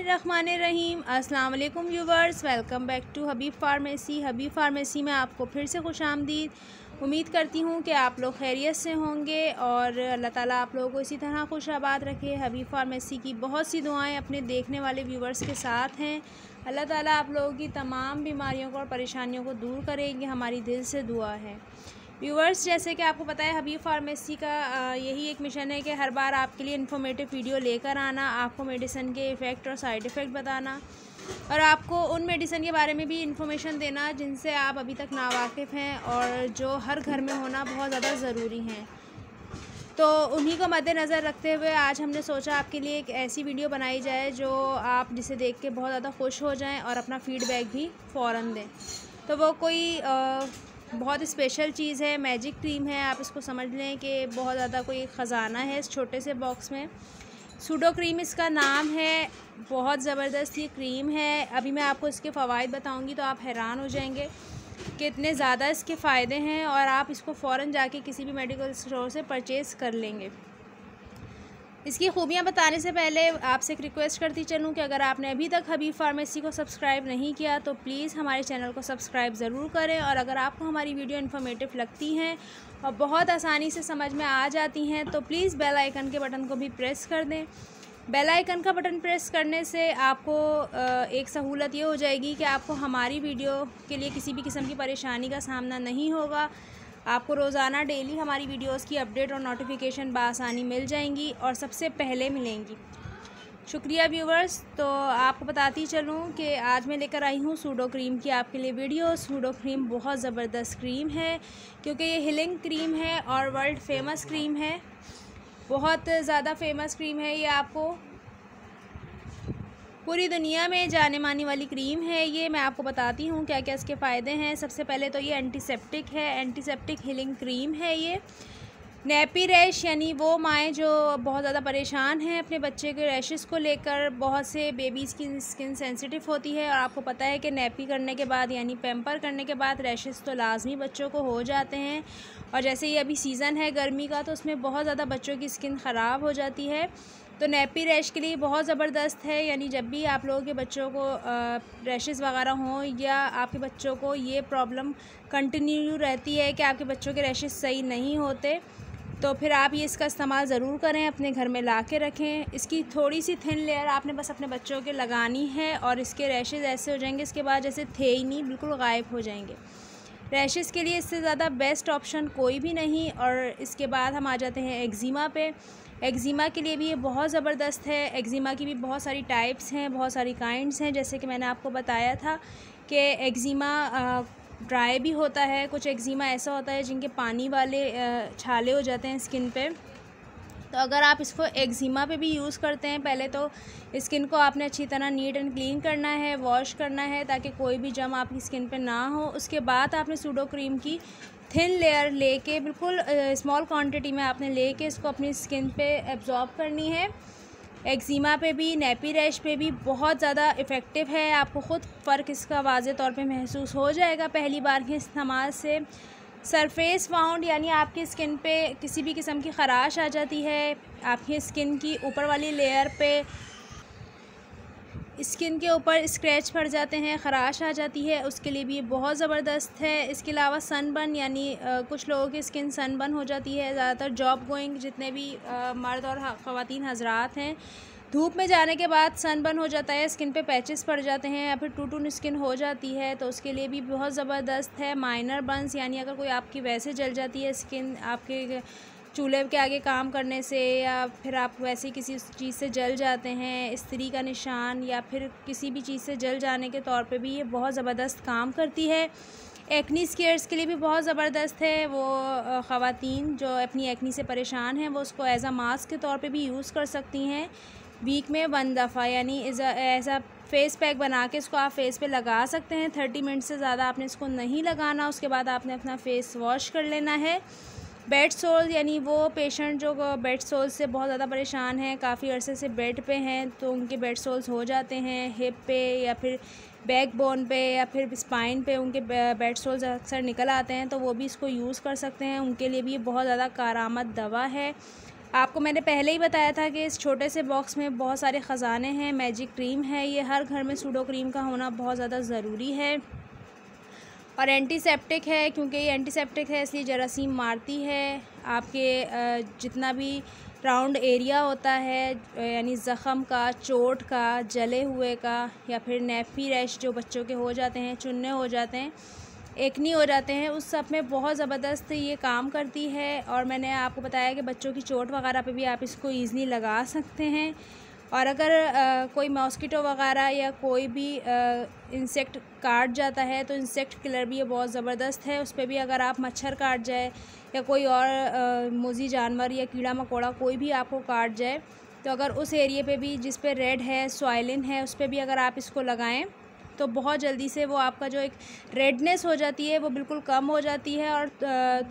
बिस्मिल्लाहिर्रहमानिर्रहीम। अस्सलाम वालेकुम viewers, welcome back to Habib pharmacy. Habib pharmacy में आपको फिर से खुशामदीद। उम्मीद करती हूँ कि आप लोग खैरियत से होंगे और अल्लाह ताला आप लोगों को इसी तरह खुश आबाद रखे। हबीब फार्मेसी की बहुत सी दुआएं अपने देखने वाले व्यूवर्स के साथ हैं। अल्लाह ताला आप लोगों की तमाम बीमारियों को और परेशानियों को दूर करेंगे, हमारी दिल से दुआ है। व्यूवर्स, जैसे कि आपको पता है हबीब फार्मेसी का यही एक मिशन है कि हर बार आपके लिए इन्फॉर्मेटिव वीडियो लेकर आना, आपको मेडिसिन के इफ़ेक्ट और साइड इफ़ेक्ट बताना और आपको उन मेडिसिन के बारे में भी इंफॉर्मेशन देना जिनसे आप अभी तक नावाकिफ़ हैं और जो हर घर में होना बहुत ज़्यादा ज़रूरी हैं। तो उन्हीं को मद्देनज़र रखते हुए आज हमने सोचा आपके लिए एक ऐसी वीडियो बनाई जाए जो आप जिसे देख के बहुत ज़्यादा खुश हो जाएं और अपना फ़ीडबैक भी फ़ौरन दें। तो वो कोई बहुत स्पेशल चीज़ है, मैजिक क्रीम है। आप इसको समझ लें कि बहुत ज़्यादा कोई ख़जाना है इस छोटे से बॉक्स में। सूडो क्रीम इसका नाम है। बहुत ज़बरदस्त ये क्रीम है। अभी मैं आपको इसके फ़वाइद बताऊंगी तो आप हैरान हो जाएंगे कि इतने ज़्यादा इसके फ़ायदे हैं और आप इसको फ़ौरन जाके किसी भी मेडिकल स्टोर से परचेज़ कर लेंगे। इसकी खूबियाँ बताने से पहले आपसे एक रिक्वेस्ट करती चलूँ कि अगर आपने अभी तक हबीब फार्मेसी को सब्सक्राइब नहीं किया तो प्लीज़ हमारे चैनल को सब्सक्राइब ज़रूर करें और अगर आपको हमारी वीडियो इन्फॉर्मेटिव लगती हैं और बहुत आसानी से समझ में आ जाती हैं तो प्लीज़ बेल आइकन के बटन को भी प्रेस कर दें। बेल आइकन का बटन प्रेस करने से आपको एक सहूलत ये हो जाएगी कि आपको हमारी वीडियो के लिए किसी भी किस्म की परेशानी का सामना नहीं होगा। आपको रोज़ाना डेली हमारी वीडियोस की अपडेट और नोटिफिकेशन बआसानी मिल जाएंगी और सबसे पहले मिलेंगी। शुक्रिया व्यूवर्स। तो आपको बताती चलूँ कि आज मैं लेकर आई हूँ सूडो क्रीम की आपके लिए वीडियो। सूडो क्रीम बहुत ज़बरदस्त क्रीम है क्योंकि ये हीलिंग क्रीम है और वर्ल्ड फेमस क्रीम है। बहुत ज़्यादा फेमस क्रीम है ये, आपको पूरी दुनिया में जाने मानी वाली क्रीम है ये। मैं आपको बताती हूँ क्या क्या इसके फ़ायदे हैं। सबसे पहले तो ये एंटीसेप्टिक है, एंटीसेप्टिक हीलिंग क्रीम है ये। नेपी रैश यानी वो माएँ जो बहुत ज़्यादा परेशान हैं अपने बच्चे के रैशेस को लेकर। बहुत से बेबीज़ की स्किन सेंसिटिव होती है और आपको पता है कि नेपी करने के बाद यानी पैम्पर करने के बाद रैशेस तो लाजमी बच्चों को हो जाते हैं और जैसे ये अभी सीज़न है गर्मी का तो उसमें बहुत ज़्यादा बच्चों की स्किन ख़राब हो जाती है। तो नेपी रैश के लिए बहुत ज़बरदस्त है। यानी जब भी आप लोगों के बच्चों को रैशेस वगैरह हों या आपके बच्चों को ये प्रॉब्लम कंटिन्यू रहती है कि आपके बच्चों के रैशेस सही नहीं होते तो फिर आप ये इसका इस्तेमाल ज़रूर करें, अपने घर में ला के रखें। इसकी थोड़ी सी थिन लेयर आपने बस अपने बच्चों के लगानी है और इसके रैशेस ऐसे हो जाएंगे इसके बाद जैसे थे ही नहीं, बिल्कुल गायब हो जाएंगे। रैशेस के लिए इससे ज़्यादा बेस्ट ऑप्शन कोई भी नहीं। और इसके बाद हम आ जाते हैं एक्जिमा पे। एक्जिमा के लिए भी ये बहुत ज़बरदस्त है। एक्जिमा की भी बहुत सारी टाइप्स हैं, बहुत सारी काइंड्स हैं। जैसे कि मैंने आपको बताया था कि एक्जिमा ड्राई भी होता है, कुछ एक्जिमा ऐसा होता है जिनके पानी वाले छाले हो जाते हैं स्किन पे। तो अगर आप इसको एक्जिमा पे भी यूज़ करते हैं, पहले तो स्किन को आपने अच्छी तरह नीट एंड क्लीन करना है, वॉश करना है ताकि कोई भी जम आपकी स्किन पे ना हो। उसके बाद आपने सूडो क्रीम की थिन लेयर लेके बिल्कुल स्मॉल क्वांटिटी में आपने लेके इसको अपनी स्किन पे एब्जॉर्ब करनी है। एक्जिमा पे भी, नेपी रैश पे भी बहुत ज़्यादा इफ़ेक्टिव है। आपको ख़ुद फ़र्क इसका वाज़े तौर पे महसूस हो जाएगा पहली बार के इस्तेमाल से। सरफेस वाउंड यानी आपकी स्किन पे किसी भी किस्म की ख़राश आ जाती है, आपकी स्किन की ऊपर वाली लेयर पे स्किन के ऊपर स्क्रैच पड़ जाते हैं, ख़राश आ जाती है, उसके लिए भी ये बहुत ज़बरदस्त है। इसके अलावा सनबर्न यानी कुछ लोगों की स्किन सनबर्न हो जाती है। ज़्यादातर जॉब गोइंग जितने भी मर्द और ख़वातीन हज़रात हैं, धूप में जाने के बाद सनबर्न हो जाता है, स्किन पे पैचेस पड़ जाते हैं या फिर टूटून स्किन हो जाती है तो उसके लिए भी बहुत ज़बरदस्त है। माइनर बर्न्स यानी अगर कोई आपकी वैसे जल जाती है स्किन आपके चूल्हे के आगे काम करने से या फिर आप वैसे किसी चीज़ से जल जाते हैं, इस्त्री का निशान या फिर किसी भी चीज़ से जल जाने के तौर पे भी ये बहुत ज़बरदस्त काम करती है। एक्नी स्केयर्स के लिए भी बहुत ज़बरदस्त है। वो ख़वातीन जो अपनी एक्नी से परेशान हैं वो उसको एज़ अ मास्क के तौर पे भी यूज़ कर सकती हैं। वीक में 1 दफ़ा यानी एज़ अ फेस पैक बना के इसको आप फेस पे लगा सकते हैं। 30 मिनट से ज़्यादा आपने इसको नहीं लगाना। उसके बाद आपने अपना फेस वॉश कर लेना है। बेड सोल यानी वो पेशेंट जो बेड सोल्स से बहुत ज़्यादा परेशान हैं, काफ़ी अरसे से बेड पे हैं तो उनके बेड सोल्स हो जाते हैं, हिप पे या फिर बैक बोन पे या फिर स्पाइन पे उनके बेड सोल्स अक्सर निकल आते हैं तो वो भी इसको यूज़ कर सकते हैं। उनके लिए भी ये बहुत ज़्यादा कारआमद दवा है। आपको मैंने पहले ही बताया था कि इस छोटे से बॉक्स में बहुत सारे ख़जाने हैं। मैजिक क्रीम है, ये हर घर में सूडो क्रीम का होना बहुत ज़्यादा ज़रूरी है। और एंटीसेप्टिक है, क्योंकि ये एंटीसेप्टिक है इसलिए जरासीम मारती है। आपके जितना भी राउंड एरिया होता है, यानी ज़ख़म का, चोट का, जले हुए का, या फिर नेफ़ी रैश जो बच्चों के हो जाते हैं, चुन्ने हो जाते हैं, एक्नी हो जाते हैं, उस सब में बहुत ज़बरदस्त ये काम करती है। और मैंने आपको बताया कि बच्चों की चोट वगैरह पे भी आप इसको ईज़िली लगा सकते हैं। और अगर कोई मॉस्किटो वगैरह या कोई भी इंसेक्ट काट जाता है तो इंसेक्ट किलर भी ये बहुत ज़बरदस्त है। उस पर भी अगर आप मच्छर काट जाए या कोई और मोज़ी जानवर या कीड़ा मकोड़ा कोई भी आपको काट जाए, तो अगर उस एरिए पे भी जिस पे रेड है, सॉइलिन है, उस पर भी अगर आप इसको लगाएं तो बहुत जल्दी से वो आपका जो एक रेडनेस हो जाती है वो बिल्कुल कम हो जाती है। और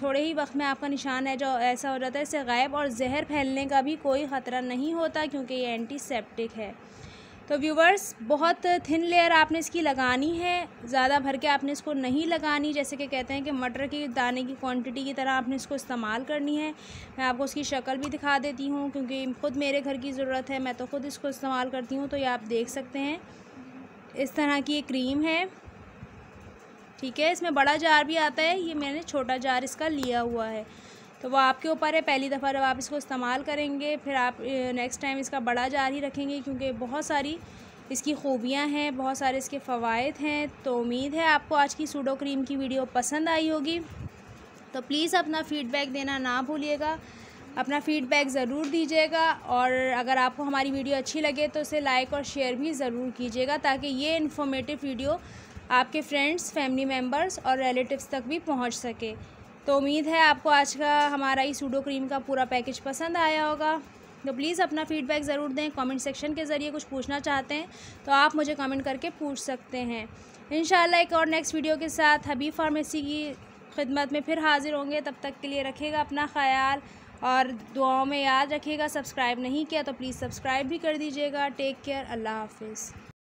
थोड़े ही वक्त में आपका निशान है जो ऐसा हो जाता है इससे गायब। और जहर फैलने का भी कोई ख़तरा नहीं होता, क्योंकि ये एंटीसेप्टिक है। तो व्यूवर्स, बहुत थिन लेयर आपने इसकी लगानी है, ज़्यादा भर के आपने इसको नहीं लगानी। जैसे कि कहते हैं कि मटर की दाने की क्वांटिटी की तरह आपने इसको इस्तेमाल करनी है। मैं आपको उसकी शक्ल भी दिखा देती हूँ, क्योंकि ख़ुद मेरे घर की ज़रूरत है, मैं तो ख़ुद इसको इस्तेमाल करती हूँ। तो ये आप देख सकते हैं, इस तरह की ये क्रीम है, ठीक है। इसमें बड़ा जार भी आता है, ये मैंने छोटा जार इसका लिया हुआ है। तो वो आपके ऊपर है, पहली दफ़ा जब आप इसको इस्तेमाल करेंगे फिर आप नेक्स्ट टाइम इसका बड़ा जार ही रखेंगे, क्योंकि बहुत सारी इसकी खूबियाँ हैं, बहुत सारे इसके फ़वाइद हैं। तो उम्मीद है आपको आज की सूडो क्रीम की वीडियो पसंद आई होगी। तो प्लीज़ अपना फ़ीडबैक देना ना भूलिएगा, अपना फ़ीडबैक ज़रूर दीजिएगा। और अगर आपको हमारी वीडियो अच्छी लगे तो उसे लाइक और शेयर भी ज़रूर कीजिएगा, ताकि ये इन्फॉर्मेटिव वीडियो आपके फ्रेंड्स, फैमिली मेम्बर्स और रिलेटिव्स तक भी पहुंच सके। तो उम्मीद है आपको आज का हमारा ये सूडो क्रीम का पूरा पैकेज पसंद आया होगा। तो प्लीज़ अपना फ़ीडबैक ज़रूर दें। कमेंट सेक्शन के ज़रिए कुछ पूछना चाहते हैं तो आप मुझे कमेंट करके पूछ सकते हैं। इंशाल्लाह एक और नेक्स्ट वीडियो के साथ हबीब फार्मेसी की खिदमत में फिर हाज़िर होंगे। तब तक के लिए रखिएगा अपना ख़याल और दुआओं में याद रखिएगा। सब्सक्राइब नहीं किया तो प्लीज़ सब्सक्राइब भी कर दीजिएगा। टेक केयर, अल्लाह हाफ़िज़।